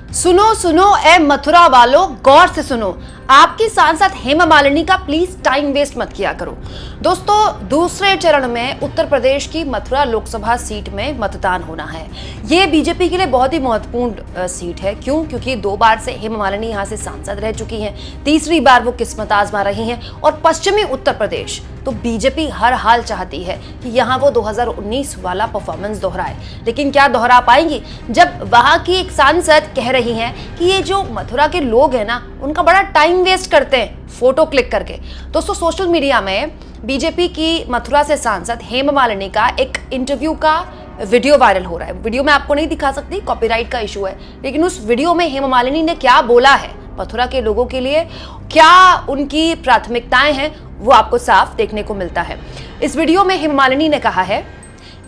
सुनो सुनो ए मथुरा वालों, गौर से सुनो। आपकी सांसद हेमा मालिनी का प्लीज टाइम वेस्ट मत किया करो। दोस्तों, दूसरे चरण में उत्तर प्रदेश की मथुरा लोकसभा सीट में मतदान होना है। ये बीजेपी के लिए बहुत ही महत्वपूर्ण सीट है। क्यों? क्योंकि 2 बार से हेमा मालिनी यहाँ से सांसद रह चुकी हैं, तीसरी बार वो किस्मत आजमा रही हैं और पश्चिमी उत्तर प्रदेश तो बीजेपी हर हाल चाहती है कि यहाँ वो 2019 वाला परफॉर्मेंस दोहराए। लेकिन क्या दोहरा पाएंगी जब वहां की एक सांसद कह रही हैं कि ये जो मथुरा के लोग हैं ना, उनका बड़ा टाइम वेस्ट करते हैं फोटो क्लिक करके। दोस्तों, सोशल मीडिया में बीजेपी की मथुरा से सांसद हेमा मालिनी का एक इंटरव्यू का वीडियो वायरल हो रहा है। वीडियो में आपको नहीं दिखा सकती, कॉपीराइट का इशू है, लेकिन उस वीडियो में हेमा मालिनी ने क्या बोला है मथुरा के लोगों के लिए, क्या उनकी प्राथमिकताएं हैं, वो आपको साफ देखने को मिलता है। इस वीडियो में हेमा मालिनी ने कहा है,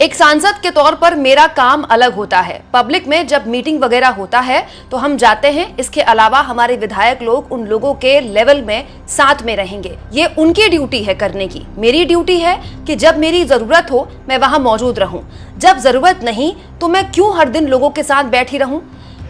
एक सांसद के तौर पर मेरा काम अलग होता है। पब्लिक में जब मीटिंग वगैरह होता है तो हम जाते हैं। इसके अलावा हमारे विधायक लोग उन लोगों के लेवल में साथ में रहेंगे। ये उनकी ड्यूटी है करने की। मेरी ड्यूटी है कि जब मेरी जरूरत हो मैं वहां मौजूद रहूं। जब जरूरत नहीं तो मैं क्यों हर दिन लोगों के साथ बैठी रहूं।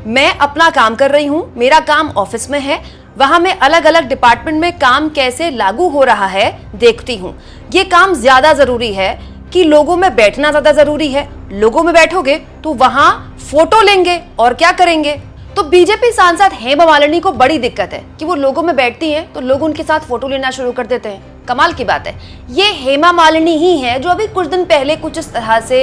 मैं अपना काम कर रही हूं। मेरा काम ऑफिस में है, वहां मैं अलग अलग डिपार्टमेंट में काम कैसे लागू हो रहा है देखती हूं। ये काम ज्यादा जरूरी है कि लोगों में बैठना ज्यादा जरूरी है। लोगों में बैठोगे तो वहां फोटो लेंगे और क्या करेंगे। तो बीजेपी सांसद हेमा मालिनी को बड़ी दिक्कत है कि वो लोगों में बैठती हैं तो लोग उनके साथ फोटो लेना शुरू कर देते हैं। कमाल की बात है, ये हेमा मालिनी ही है जो अभी कुछ दिन पहले कुछ इस तरह से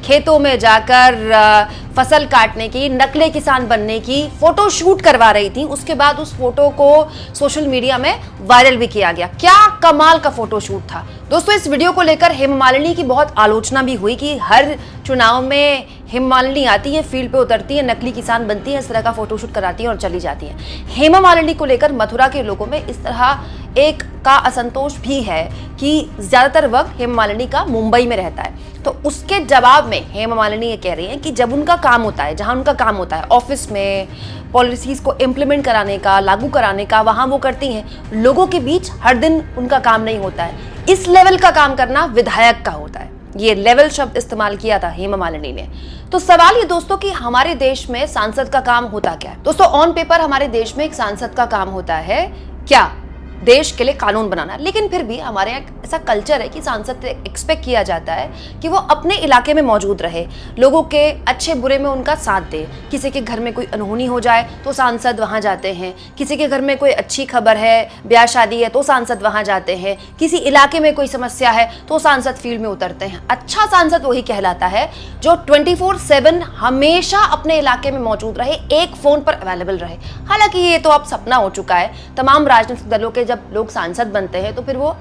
खेतों में जाकर फसल काटने की, नकली किसान बनने की फोटो शूट करवा रही थी। उसके बाद उस फोटो को सोशल मीडिया में वायरल भी किया गया। क्या कमाल का फोटो शूट था। दोस्तों, इस वीडियो को लेकर हेमा मालिनी की बहुत आलोचना भी हुई कि हर चुनाव में हेमा मालिनी आती है, फील्ड पे उतरती है, नकली किसान बनती है, इस तरह का फोटोशूट कराती है और चली जाती है। हेमा मालिनी को लेकर मथुरा के लोगों में इस तरह एक का असंतोष भी है कि ज्यादातर वक्त हेमा मालिनी का मुंबई में रहता है। तो उसके जवाब में हेमा मालिनी ये कह रही हैं कि जब उनका काम होता है, जहां उनका काम होता है ऑफिस में पॉलिसीज को इम्प्लीमेंट कराने का, लागू कराने का, वहां वो करती हैं। लोगों के बीच हर दिन उनका काम नहीं होता है। इस लेवल का काम करना विधायक का होता है। ये लेवल शब्द इस्तेमाल किया था हेमा मालिनी ने। तो सवाल ये दोस्तों कि हमारे देश में सांसद का काम होता क्या है। दोस्तों, ऑन पेपर हमारे देश में एक सांसद का काम होता है क्या, देश के लिए कानून बनाना। लेकिन फिर भी हमारे यहाँ ऐसा कल्चर है कि सांसद से एक्सपेक्ट किया जाता है कि वो अपने इलाके में मौजूद रहे, लोगों के अच्छे बुरे में उनका साथ दे। किसी के घर में कोई अनहोनी हो जाए तो सांसद वहां जाते हैं। किसी के घर में कोई अच्छी खबर है, ब्याह शादी है तो सांसद वहां जाते हैं। किसी इलाके में कोई समस्या है तो सांसद फील्ड में उतरते हैं। अच्छा सांसद वही कहलाता है जो 24/7 हमेशा अपने इलाके में मौजूद रहे, एक फोन पर अवेलेबल रहे। हालांकि ये तो अब सपना हो चुका है। तमाम राजनीतिक दलों के जब लोग सांसद बनते हैं तो फिर वो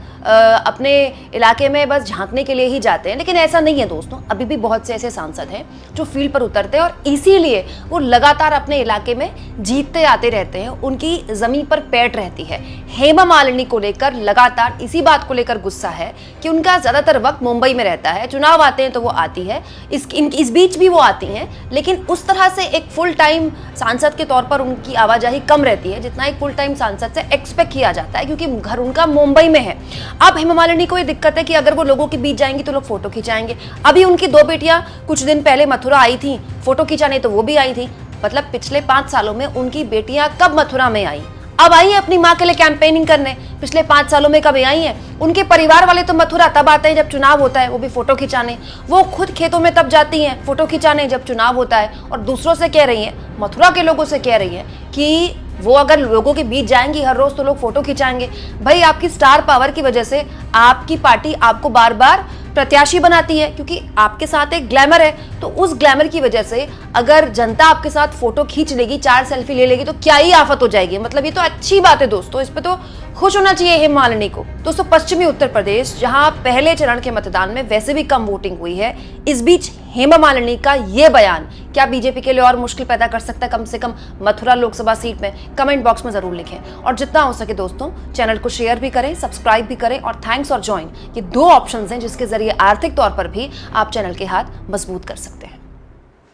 अपने इलाके में बस झांकने के लिए ही जाते हैं, लेकिन ऐसा नहीं है दोस्तों। अभी भी बहुत से ऐसे सांसद हैं जो फील्ड पर उतरते हैं और इसीलिए वो लगातार अपने इलाके में जीतते आते रहते हैं। उनकी जमीन पर पैठ रहती है। हेमा मालिनी को लेकर लगातार इसी बात को लेकर गुस्सा है कि उनका ज्यादातर वक्त मुंबई में रहता है। चुनाव आते हैं तो वो आती है, इस बीच भी वो आती हैं, लेकिन उस तरह से एक फुल टाइम सांसद के तौर पर उनकी आवाजाही कम रहती है जितना एक फुल टाइम सांसद से एक्सपेक्ट किया जाता है, क्योंकि घर उनका मुंबई में है। अब हेमा मालिनी को ये दिक्कत है कि अगर वो लोगों के बीच जाएंगी तो लोग फोटो खिंचाएंगे। अभी उनकी 2 बेटियां कुछ दिन पहले मथुरा आई थी फोटो खिंचाने, तो वो भी आई थी। मतलब पिछले 5 सालों में उनकी बेटियां कब मथुरा में आई? अब आई है अपनी माँ के लिए कैंपेनिंग करने। पिछले 5 सालों में कभी आई है? उनके परिवार वाले तो मथुरा तब आते हैं जब चुनाव होता है, वो भी फोटो खिंचाने। वो खुद खेतों में तब जाती हैं फोटो खिंचाने जब चुनाव होता है, और दूसरों से कह रही हैं, मथुरा के लोगों से कह रही हैं कि वो अगर लोगों के बीच जाएंगी हर रोज तो लोग फोटो खिंचाएंगे। भाई, आपकी स्टार पावर की वजह से आपकी पार्टी आपको बार बार प्रत्याशी बनाती है, क्योंकि आपके साथ एक ग्लैमर है। तो उस ग्लैमर की वजह से अगर जनता आपके साथ फोटो खींच लेगी, 4 सेल्फी ले लेगी, तो क्या ही आफत हो जाएगी। मतलब ये तो अच्छी बात है दोस्तों, इस पे तो खुश होना चाहिए हेमा मालिनी को। दोस्तों, पश्चिमी उत्तर प्रदेश जहां पहले चरण के मतदान में वैसे भी कम वोटिंग हुई है, इस बीच हेमा मालिनी का ये बयान क्या बीजेपी के लिए और मुश्किल पैदा कर सकता है, कम से कम मथुरा लोकसभा सीट में? कमेंट बॉक्स में जरूर लिखें और जितना हो सके दोस्तों चैनल को शेयर भी करें, सब्सक्राइब भी करें और थैंक्स और ज्वाइन, ये 2 ऑप्शंस हैं जिसके जरिए आर्थिक तौर पर भी आप चैनल के हाथ मजबूत कर सकते हैं।